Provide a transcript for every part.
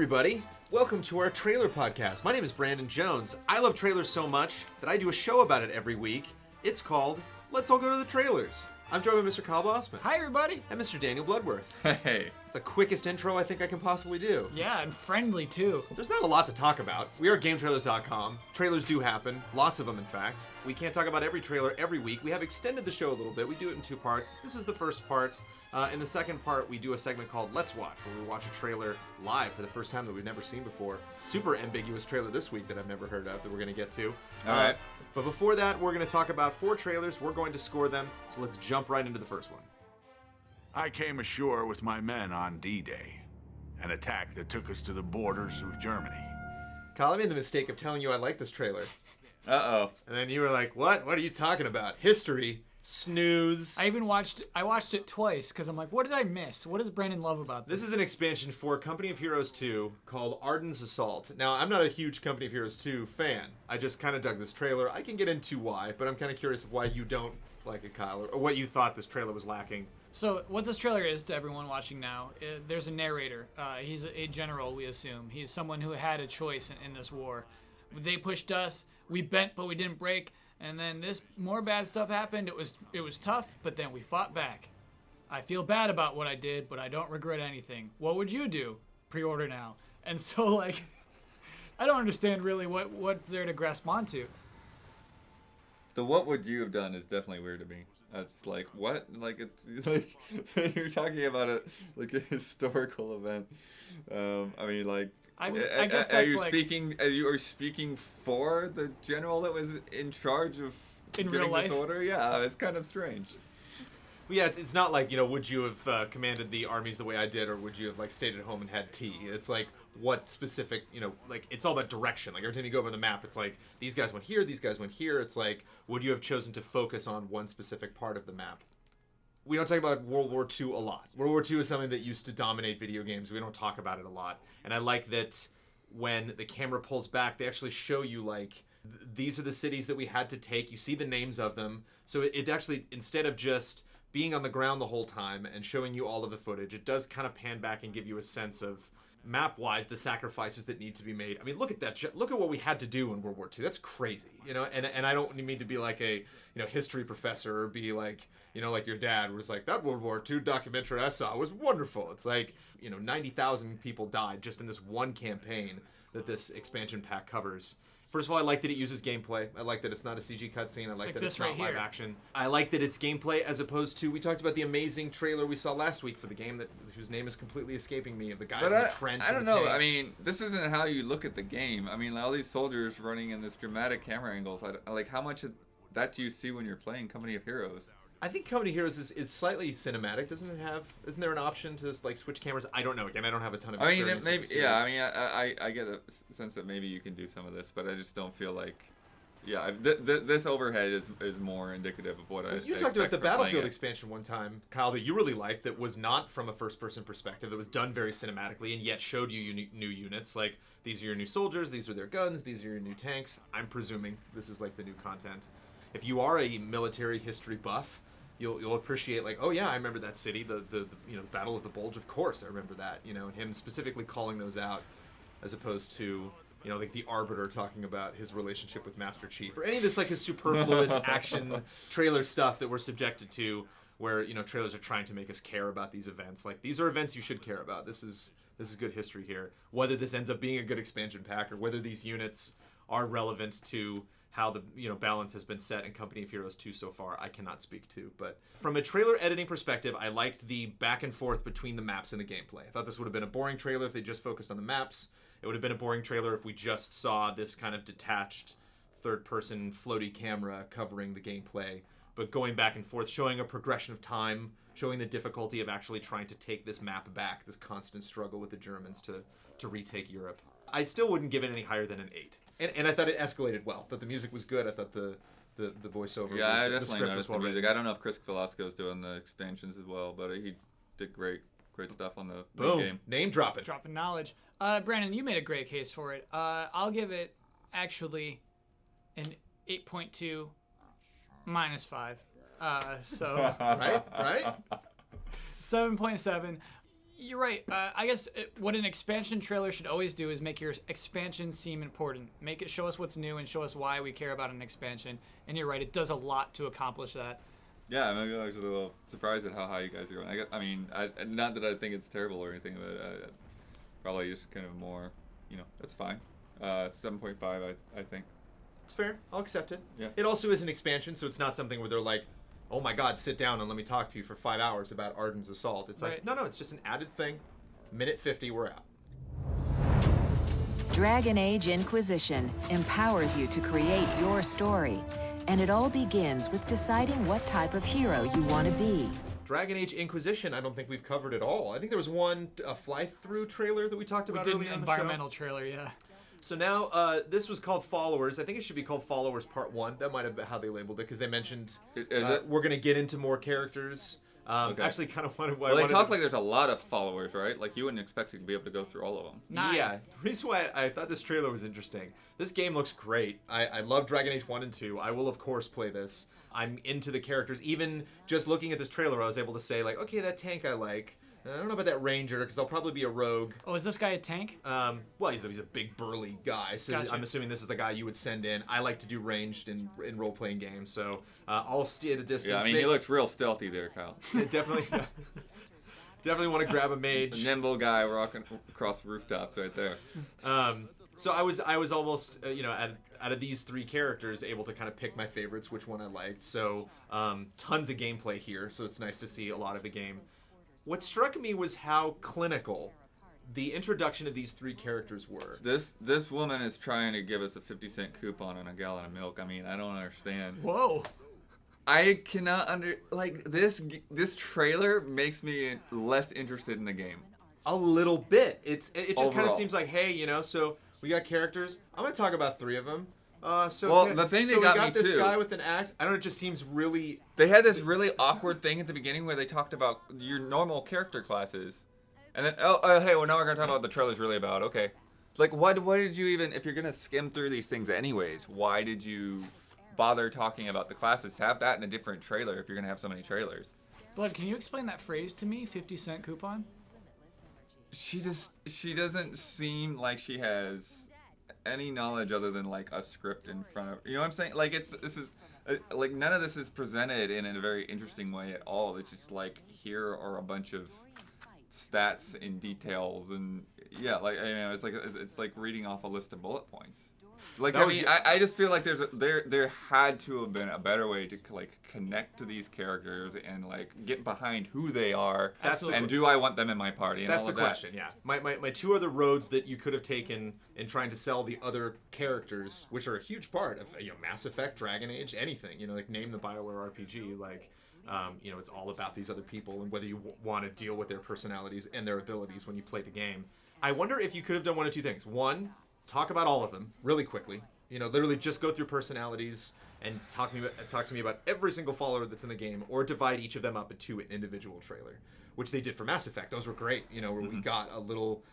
everybody. Welcome to our trailer podcast. My name is Brandon Jones. I love trailers so much that I do a show about it every week. It's called Let's All Go to the Trailers. I'm joined by Mr. Kyle Bossman. Hi, everybody. And Mr. Daniel Bloodworth. Hey. It's the quickest intro I think I can possibly do. Yeah, and friendly, too. There's not a lot to talk about. We are GameTrailers.com. Trailers do happen. Lots of them, in fact. We can't talk about every trailer every week. We have extended the show a little bit. We do it in two parts. This is the first part. In the second part, we do a segment called Let's Watch, where we watch a trailer live for the first time that we've never seen before. Super ambiguous trailer this week that I've never heard of that we're going to get to. All right. But before that, we're going to talk about 4 trailers. We're going to score them. So let's jump right into the first one. I came ashore with my men on D-Day, an attack that took us to the borders of Germany. Kyle, I made the mistake of telling you I like this trailer. Uh-oh. And then you were like, what? What are you talking about? History. Snooze. I watched it twice because I'm like, what did I miss? What does Brandon love about this? This is an expansion for Company of Heroes 2 called Ardens Assault. Now, I'm not a huge Company of Heroes 2 fan. I just kind of dug this trailer. I can get into why, but I'm kind of curious of why you don't like it, Kyle, or what you thought this trailer was lacking. So what this trailer is to everyone watching now, there's a narrator. He's a general, we assume. He's someone who had a choice in this war. They pushed us. We bent, but we didn't break. And then more bad stuff happened. It was tough, but then we fought back. I feel bad about what I did, but I don't regret anything. What would you do? Pre-order now. And so, like, I don't understand really what's there to grasp onto. The what would you have done is definitely weird to me. That's like, what? Like, it's like, you're talking about a historical event. I mean, like, I guess that's you are speaking for the general that was in charge of in getting real life? this order? Yeah, it's kind of strange. Well, yeah, it's not like, would you have commanded the armies the way I did, or would you have, like, stayed at home and had tea? It's like, what specific, like, it's all about direction. Like, every time you go over the map, it's like, these guys went here, these guys went here. It's like, would you have chosen to focus on one specific part of the map? We don't talk about World War II a lot. World War II is something that used to dominate video games. We don't talk about it a lot. And I like that when the camera pulls back, they actually show you, like, these are the cities that we had to take. You see the names of them. So it actually, instead of just being on the ground the whole time and showing you all of the footage, it does kind of pan back and give you a sense of, map-wise, the sacrifices that need to be made. I mean, look at that. Look at what we had to do in World War II. That's crazy, And I don't mean to be like a, history professor or be like, like your dad was like, that World War II documentary I saw was wonderful. It's like, 90,000 people died just in this one campaign that this expansion pack covers. First of all, I like that it uses gameplay. I like that it's not a CG cutscene. I like that it's not live action. I like that it's gameplay as opposed to, we talked about the amazing trailer we saw last week for the game whose name is completely escaping me, of the guys in the trench. I don't know. I mean, this isn't how you look at the game. I mean, all these soldiers running in this dramatic camera angles. Like, how much of that do you see when you're playing Company of Heroes? I think Company of Heroes is slightly cinematic. Isn't there an option to, like, switch cameras? I don't know. Again, I don't have a ton of experience. I mean, maybe, yeah. I mean, I get a sense that maybe you can do some of this, but I just don't feel like, yeah. This overhead is more indicative of what I. You talked about the Battlefield expansion one time, Kyle, that you really liked. That was not from a first-person perspective. That was done very cinematically, and yet showed you new units. Like, these are your new soldiers. These are their guns. These are your new tanks. I'm presuming this is like the new content. If you are a military history buff, you'll appreciate, like, oh yeah, I remember that city, the Battle of the Bulge, of course I remember that, him specifically calling those out, as opposed to, like the Arbiter talking about his relationship with Master Chief, or any of this, like, his superfluous action trailer stuff that we're subjected to, where, trailers are trying to make us care about these events. Like, these are events you should care about. This is good history here. Whether this ends up being a good expansion pack, or whether these units are relevant to how the balance has been set in Company of Heroes 2 so far, I cannot speak to. But from a trailer editing perspective, I liked the back and forth between the maps and the gameplay. I thought this would have been a boring trailer if they just focused on the maps. It would have been a boring trailer if we just saw this kind of detached third-person floaty camera covering the gameplay. But going back and forth, showing a progression of time, showing the difficulty of actually trying to take this map back, this constant struggle with the Germans to retake Europe. I still wouldn't give it any higher than an 8. And I thought it escalated well. I thought the music was good. I thought the voiceover was, I definitely the script noticed was well the music. written. I don't know if Chris Velasco's doing the expansions as well, but he did great stuff on the Boom. game. Name dropping. Dropping knowledge. Brandon, you made a great case for it. I'll give it, actually, an 8.2 minus 5. So Right? 7.7. You're right. I guess what an expansion trailer should always do is make your expansion seem important. Make it show us what's new and show us why we care about an expansion. And you're right, it does a lot to accomplish that. Yeah, I'm actually a little surprised at how high you guys are going. I mean, not that I think it's terrible or anything, but probably just kind of more, that's fine. 7.5, I think. It's fair. I'll accept it. Yeah. It also is an expansion, so it's not something where they're like, oh my god, sit down and let me talk to you for 5 hours about Ardens Assault. It's like, Right. no, it's just an added thing. Minute 50, we're out. Dragon Age Inquisition empowers you to create your story, and it all begins with deciding what type of hero you want to be. Dragon Age Inquisition, I don't think we've covered at all. I think there was a fly-through trailer that we talked We about did an earlier on the environmental trailer, yeah. show. So now, this was called Followers. I think it should be called Followers Part 1. That might have been how they labeled it, because they mentioned we're going to get into more characters. Okay. Actually, kind of wanted... Well, they talk like there's a lot of followers, right? Like, you wouldn't expect to be able to go through all of them. 9. Yeah, the reason why I thought this trailer was interesting. This game looks great. I love Dragon Age 1 and 2. I will, of course, play this. I'm into the characters. Even just looking at this trailer, I was able to say, like, okay, that tank I like. I don't know about that ranger, because I'll probably be a rogue. Oh, is this guy a tank? Well, he's a big, burly guy, so Gotcha. I'm assuming this is the guy you would send in. I like to do ranged in role-playing games, so I'll stay at a distance. Yeah, I mean, he looks real stealthy there, Kyle. Definitely... Definitely want to grab a mage. A nimble guy walking across rooftops right there. So I was almost, out of these 3 characters, able to kind of pick my favorites, which one I liked. So tons of gameplay here, so it's nice to see a lot of the game. What struck me was how clinical the introduction of these 3 characters were. This woman is trying to give us a 50-cent coupon on a gallon of milk. I mean, I don't understand. Whoa. I cannot this trailer makes me less interested in the game. A little bit. It just kind of Overall. seems like, hey, so we got characters. I'm gonna talk about 3 of them. Well, the thing that we got got me this too- guy with an axe. I don't know. It just seems really. They had this really awkward thing at the beginning where they talked about your normal character classes, and then hey, well now we're gonna talk about what the trailer's really about. Okay, like why did you even, if you're gonna skim through these things anyways, why did you bother talking about the classes? Have that in a different trailer if you're gonna have so many trailers. Blood, can you explain that phrase to me? 50-cent coupon? She doesn't seem like she has any knowledge other than like a script in front of, you know what I'm saying? Like this is like none of this is presented in a very interesting way at all. It's just like here are a bunch of stats and details, and yeah, like it's like reading off a list of bullet points. Like I just feel like there had to have been a better way to like connect to these characters and like get behind who they are. Absolutely. And do I want them in my party? And That's all the of that. question, yeah. My 2 other roads that you could have taken in trying to sell the other characters, which are a huge part of Mass Effect, Dragon Age, anything. Like name the BioWare RPG. Like, it's all about these other people and whether you want to deal with their personalities and their abilities when you play the game. I wonder if you could have done one of 2 things. One, talk about all of them really quickly. Literally just go through personalities and talk to me about every single follower that's in the game, or divide each of them up into an individual trailer, which they did for Mass Effect. Those were great, where we got a little,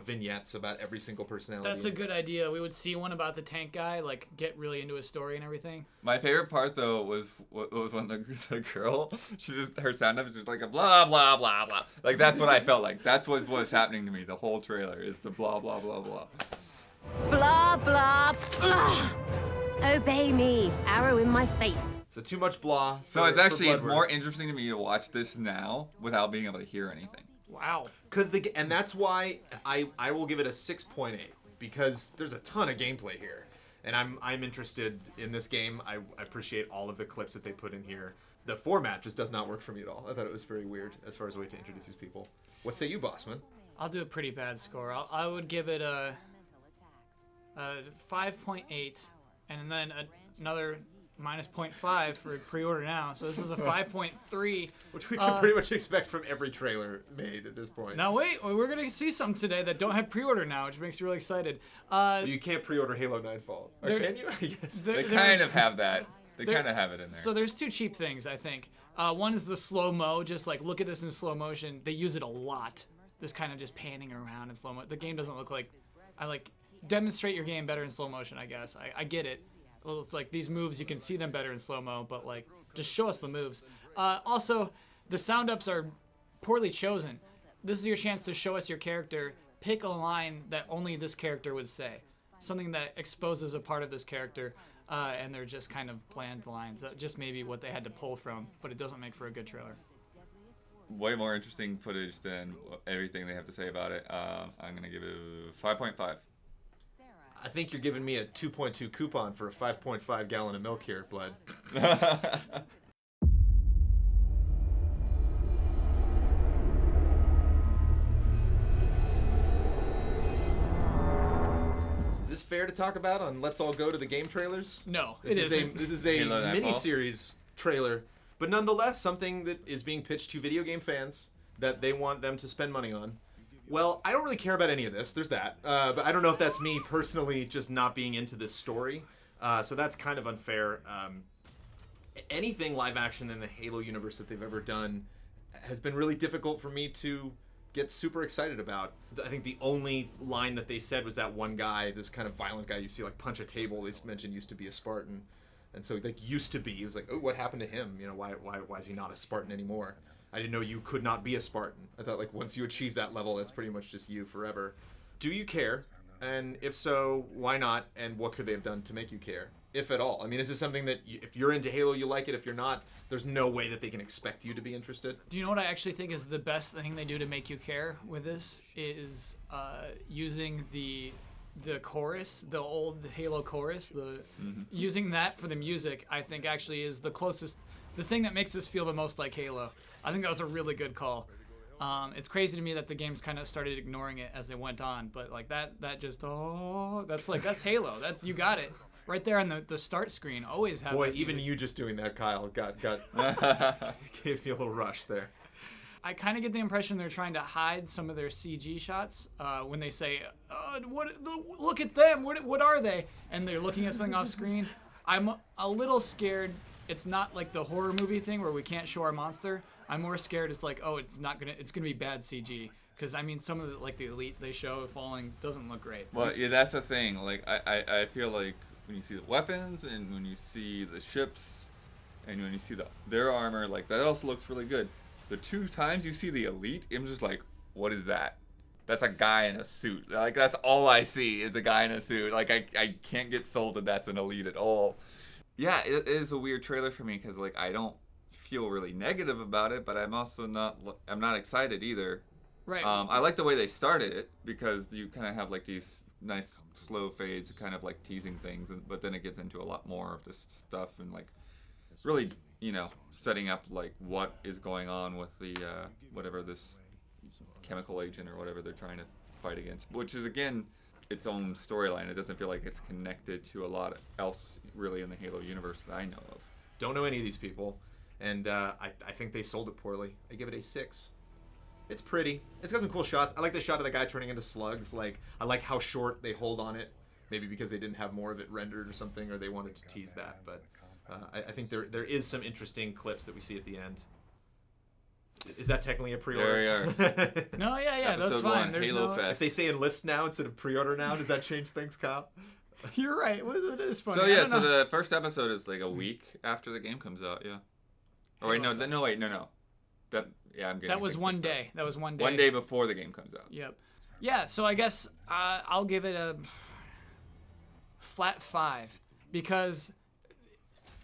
vignettes about every single personality. That's a good idea. We would see one about the tank guy, like get really into his story and everything. My favorite part though was when the girl, her sound up is just like a blah blah blah blah. Like that's what I felt like. That's what's happening to me. The whole trailer is the blah blah blah blah. Blah, blah, blah. Obey me. Arrow in my face. So too much blah. So it's Bloodward. more interesting to me to watch this now without being able to hear anything. Wow. And that's why I will give it a 6.8, because there's a ton of gameplay here, and I'm interested in this game. I appreciate all of the clips that they put in here. The format just does not work for me at all. I thought it was very weird as far as a way to introduce these people. What say you, Bossman? I'll do a pretty bad score. I would give it a 5.8, and then another minus 0.5 for pre-order now. So this is a 5.3. Which we can pretty much expect from every trailer made at this point. Now wait, we're gonna see some today that don't have pre-order now, which makes me really excited. You can't pre-order Halo Nightfall. Or There- can you? I guess. They kind of have that. They kind of have it in there. So there's 2 cheap things, I think. One is the slow-mo, just like look at this in slow motion. They use it a lot. This kind of just panning around in slow mo. The game doesn't look like, demonstrate your game better in slow motion, I guess. I get it. Well, it's like these moves, you can see them better in slow-mo, but just show us the moves. Also, the sound ups are poorly chosen. this is your chance to show us your character. Pick a line that only this character would say, something that exposes a part of this character, and they're just kind of bland lines. Just maybe what they had to pull from, but it doesn't make for a good trailer. Way more interesting footage than everything they have to say about it. I'm gonna give it a 5.5. I think you're giving me a 2.2 coupon for a 5.5 gallon of milk here, Blood. Is this fair to talk about on Let's All Go to the Game Trailers? No, This it is isn't. This is a Halo Assault. mini-series trailer, but nonetheless something that is being pitched to video game fans that they want them to spend money on. Well, I don't really care about any of this. There's that. But I don't know if that's me personally just not being into this story. So that's kind of unfair. Anything live action in the Halo universe that they've ever done has been really difficult for me to get super excited about. I think the only line that they said was that one guy, this kind of violent guy you see like punch a table, they mentioned used to be a Spartan. And so like used to be, he was like, oh, what happened to him? You know, why is he not a Spartan anymore? I didn't know you could not be a Spartan. I thought like once you achieve that level, that's pretty much just you forever. Do you care? And if so, why not? And what could they have done to make you care, if at all? I mean, is this something that if you're into Halo, you like it? If you're not, there's no way that they can expect you to be interested. Do you know what I actually think is the best thing they do to make you care with this is using the chorus, the old Halo chorus, using that for the music. I think actually is the closest, the thing that makes this feel the most like Halo. I think that was a really good call. It's crazy to me that the games kind of started ignoring it as it went on, but like that just that's Halo. That's, you got it right there on the start screen. Always have. Boy, that even music. you just doing that, Kyle, got gave me a little rush there. I kind of get the impression they're trying to hide some of their CG shots when they say, "Look at them! What are they?" And they're looking at something off screen. I'm a little scared. It's not like the horror movie thing where we can't show our monster. I'm more scared it's like, oh, it's gonna be bad CG. Because I mean, some of the elite they show falling doesn't look great. Well, yeah, that's the thing. Like, I feel like when you see the weapons and when you see the ships and when you see their armor, like that also looks really good. The 2 times you see the elite, I'm just like, what is that? That's a guy in a suit. Like, that's all I see is a guy in a suit. Like, I can't get sold that that's an elite at all. Yeah, it is a weird trailer for me because like I don't feel really negative about it, but I'm also not excited either. Right. I like the way they started it because you kind of have like these nice slow fades, kind of like teasing things, but then it gets into a lot more of this stuff and like really, setting up like what is going on with the whatever this chemical agent or whatever they're trying to fight against, which is again its own storyline. It doesn't feel like it's connected to a lot else really in the Halo universe that I know of. Don't know any of these people, and I think they sold it poorly. I give it a 6. It's pretty. It's got some cool shots. I like the shot of the guy turning into slugs. Like, I like how short they hold on it. Maybe because they didn't have more of it rendered or something, or they wanted to tease that. But I think there is some interesting clips that we see at the end. Is that technically a pre-order? There we are. No, yeah, that's Episode fine. 1, There's Halo no. Fest. If they say enlist now instead of pre-order now, does that change things, Kyle? You're right. Well, it is funny. So I yeah, don't so know. the first episode is like a week after the game comes out. Yeah. Oh wait, no. I'm getting. That was things one mixed up. day. That was one day. 1 day before the game comes out. Yep. Yeah. So I guess I'll give it a flat 5 because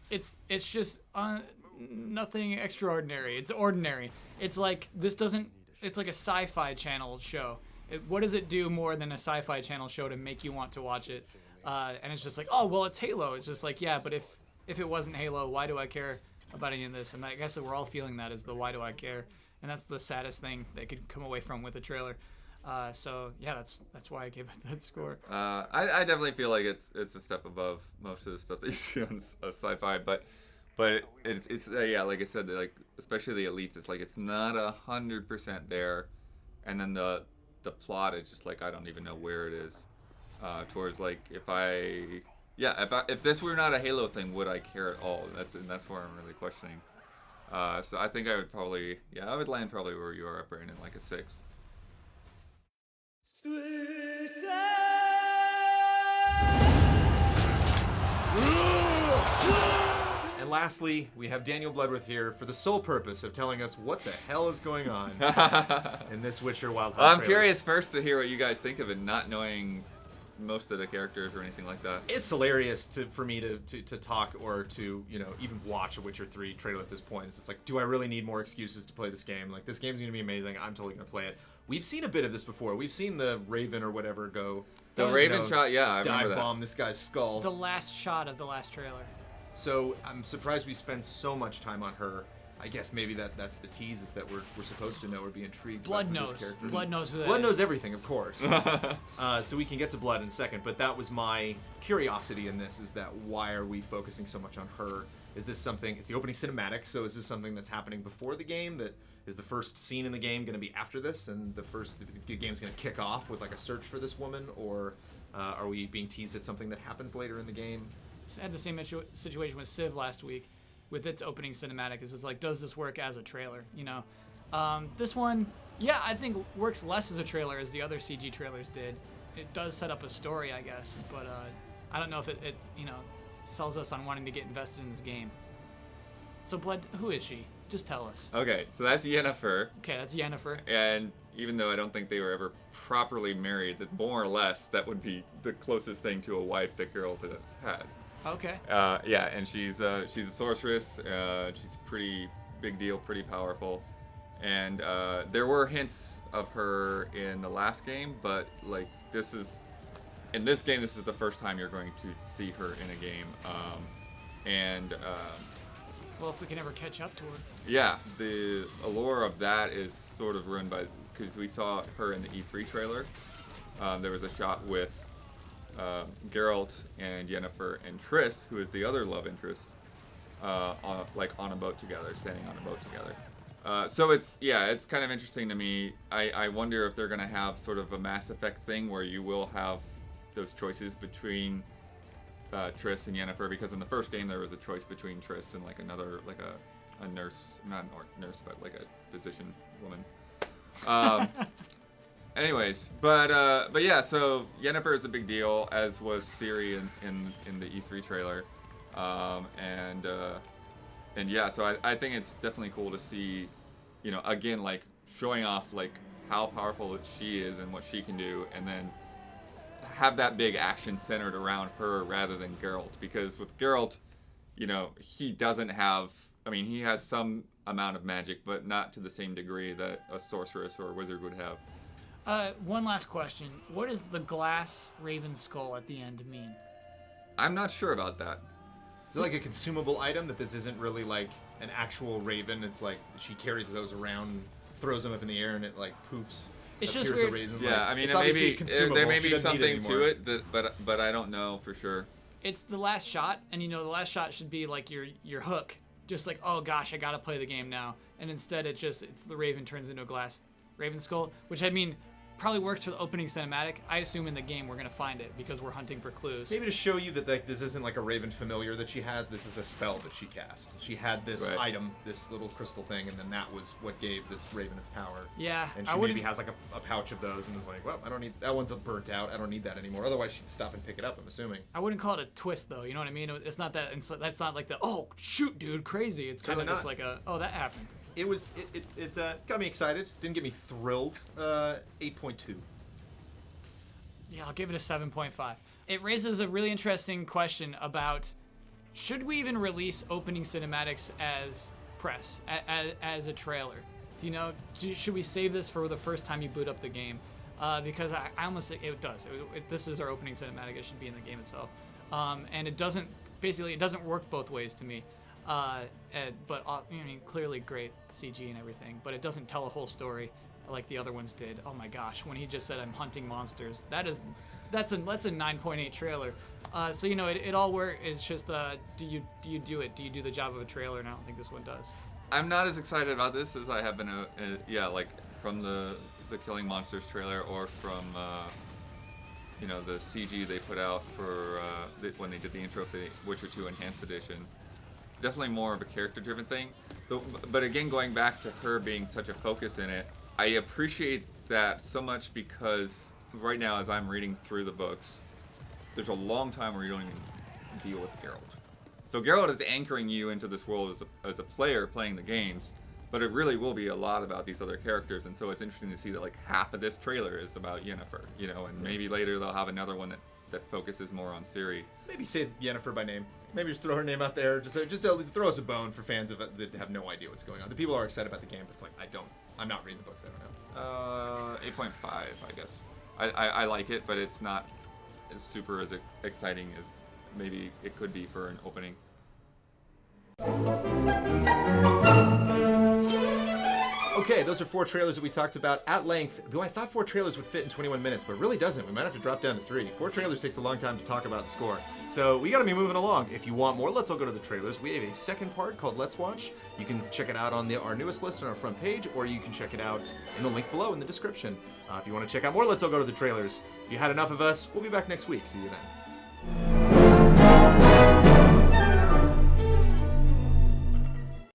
it's just nothing extraordinary. It's ordinary. It's like it's like a sci-fi channel show. What does it do more than a sci-fi channel show to make you want to watch it? And it's just like, oh well, it's Halo. It's just like, yeah, but if it wasn't Halo, why do I care about any of this? And I guess that we're all feeling that is the why do I care? And that's the saddest thing they could come away from with the trailer. So yeah, that's why I gave it that score. I definitely feel like it's a step above most of the stuff that you see on sci-fi, but it's yeah, like I said, like especially the elites, it's like it's not 100% there, and then the plot is just like I don't even know where it is. Towards like if this were not a Halo thing, would I care at all? That's where I'm really questioning. So I think I would land probably where you are, Brandon, like a 6. And And lastly, we have Daniel Bloodworth here for the sole purpose of telling us what the hell is going on in this Witcher Wild Hunt I'm trailer. curious first to hear what you guys think of it, not knowing most of the characters or anything like that. It's hilarious for me to talk or to, even watch a Witcher 3 trailer at this point. It's just like, do I really need more excuses to play this game? Like, this game's going to be amazing. I'm totally going to play it. We've seen a bit of this before. We've seen the Raven or whatever go... The Raven shot, yeah, I remember dive that. bomb this guy's skull. The last shot of the last trailer. So I'm surprised we spend so much time on her. I guess maybe that's the tease, is that we're supposed to know or be intrigued. Blood about knows. this character. Blood knows who that is. Blood knows everything, of course. So we can get to Blood in a second, but that was my curiosity in this, is that why are we focusing so much on her? Is this something, it's the opening cinematic, so is this something that's happening before the game, that is the first scene in the game going to be after this, and the game's going to kick off with like a search for this woman, or are we being teased at something that happens later in the game? Just had the same situation with Civ last week with its opening cinematic. Is like, does this work as a trailer? This one, yeah, I think works less as a trailer as the other CG trailers did. It does set up a story, I guess, but I don't know if it sells us on wanting to get invested in this game. So Blood, who is she? Just tell us. Okay, so that's Yennefer. Okay, that's Yennefer. And even though I don't think they were ever properly married, that more or less that would be the closest thing to a wife that Geralt has had. Okay. Yeah, and she's a sorceress. She's pretty big deal, pretty powerful. And there were hints of her in the last game, but like in this game, this is the first time you're going to see her in a game. Well, if we can ever catch up to her. Yeah, the allure of that is sort of ruined because we saw her in the E3 trailer. There was a shot with Geralt and Yennefer and Triss, who is the other love interest, on a boat together, standing on a boat together. So it's kind of interesting to me. I wonder if they're gonna have sort of a Mass Effect thing where you will have those choices between Triss and Yennefer, because in the first game there was a choice between Triss and a nurse, not a nurse, but like a physician woman. Anyways, but yeah, so Yennefer is a big deal, as was Ciri in the E3 trailer, and yeah, so I think it's definitely cool to see, again, like showing off like how powerful she is and what she can do, and then have that big action centered around her rather than Geralt, because with Geralt, he doesn't have, he has some amount of magic, but not to the same degree that a sorceress or a wizard would have. One last question. What does the glass raven skull at the end mean? I'm not sure about that. Is it like a consumable item, that this isn't really like an actual raven? It's like she carries those around, throws them up in the air, and it like poofs. It's just appears weird. A raisin. Yeah, it's obviously consumable. there may She be doesn't need something to anymore. it, but I don't know for sure. It's the last shot, and the last shot should be like your hook. Just like, oh gosh, I gotta play the game now. And instead it's the raven turns into a glass raven skull, which probably works for the opening cinematic. I assume in the game we're gonna find it because we're hunting for clues. Maybe to show you that this isn't like a raven familiar that she has. This is a spell that she cast. She had this item, this little crystal thing, and then that was what gave this raven its power. Yeah, And she maybe has like a pouch of those and was like, well, I don't need that. One's burnt out. I don't need that anymore. Otherwise, she'd stop and pick it up, I'm assuming. I wouldn't call it a twist though. You know what I mean? It's not that. That's not like the oh shoot, dude, crazy. It's kind of just like a that happened. It got me excited. Didn't get me thrilled. 8.2. Yeah, I'll give it a 7.5. It raises a really interesting question about, should we even release opening cinematics as press, as a trailer? Should we save this for the first time you boot up the game? Because I almost think it does. This is our opening cinematic. It should be in the game itself. And it doesn't work both ways to me. But clearly great CG and everything, but it doesn't tell a whole story like the other ones did. Oh my gosh, when he just said I'm hunting monsters, that's a 9.8 trailer. So it all works. It's just do you do it? Do you do the job of a trailer? And I don't think this one does. I'm not as excited about this as I have been. Like from the Killing Monsters trailer, or from the CG they put out for when they did the intro for the Witcher 2 Enhanced Edition. Definitely more of a character-driven thing. But again, going back to her being such a focus in it, I appreciate that so much, because right now, as I'm reading through the books, there's a long time where you don't even deal with Geralt. So Geralt is anchoring you into this world as a player playing the games, but it really will be a lot about these other characters, and so it's interesting to see that like half of this trailer is about Yennefer, you know, and maybe later they'll have another one that focuses more on Ciri. Maybe say Yennefer by name. Maybe just throw her name out there. Just throw us a bone for fans of it that have no idea what's going on. The people are excited about the game, but it's like I'm not reading the books. I don't know. 8.5, I guess. I like it, but it's not as super as exciting as maybe it could be for an opening. Okay, those are 4 trailers that we talked about at length. Though I thought 4 trailers would fit in 21 minutes, but it really doesn't. We might have to drop down to 3. 4 trailers takes a long time to talk about and score. So we gotta be moving along. If you want more, let's all go to the trailers. We have a second part called Let's Watch. You can check it out on our newest list on our front page, or you can check it out in the link below in the description. If you want to check out more, let's all go to the trailers. If you had enough of us, we'll be back next week. See you then.